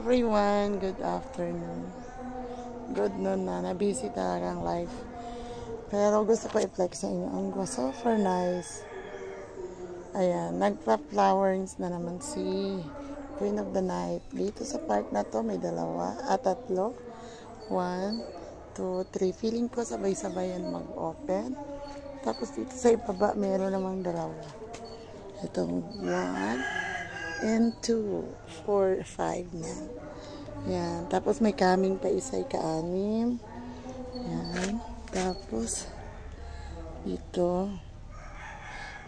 everyone, good afternoon. Good noon na, na-busy talaga ang life. Pero gusto ko i-flex sa inyo. Ang super nice. Ayan, nagpa-flowerings na naman si Queen of the Night. Dito sa park na to, may tatlo. 1, 2, 3. Feeling ko sabay-sabay yan mag-open. Tapos dito sa ibaba, meron namang dalawa. Itong 1 and 2, 4, 5 na. Yan. Tapos may kaming pa isa, ka-anim. Yan. Tapos dito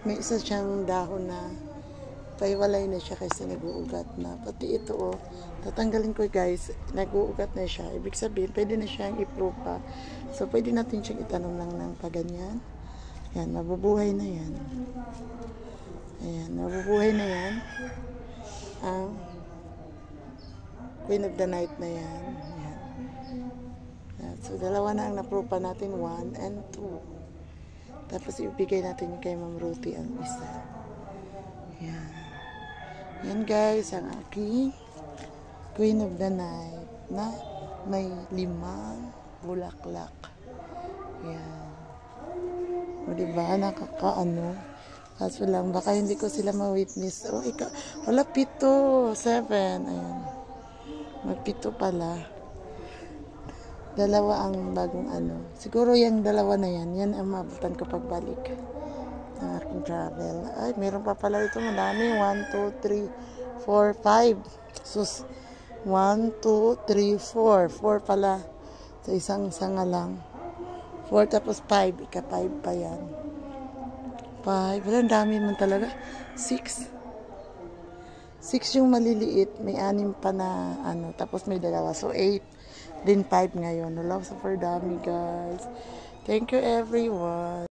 may isa siyang dahon na paiwalay na siya kasi nag-uugat na. Pati ito tatanggalin ko guys, nag-uugat na siya. Ibig sabihin, pwede na siyang i-prove pa. So, pwede natin siyang itanong lang ng paganyan. Yan, mabubuhay na yan. Ayan, mabubuhay na yan. Ang Queen of the Night na yan. Ayan. Ayan. So, dalawa na ang na-prove pa natin, 1 and 2. Tapos, ibigay natin kay Ma'am Ruthie ang isa. Ayan. Yan guys, ang aking Queen of the Night na may 5 bulaklak. Ayan. O diba, nakakaano. Kaso lang, baka hindi ko sila ma-witness. Wala, 7. Ayan. Mag-7 pala. Dalawa ang bagong Siguro yung dalawa na yan. Yan ang maabutan ko pagbalik ng aking travel. Ay, meron pa pala ito. Madami. 1, 2, 3, 4, 5. Sus. 1, 2, 3, 4. 4 pala. Sa isang sanga lang. 4 tapos 5. Ika-5 pa yan. 5. Wala, dami man talaga. 6. 6 yung maliliit. May 6 pa na tapos may dalawa. So, 8. Then 5 ngayon. Wala, super dami guys. Thank you everyone.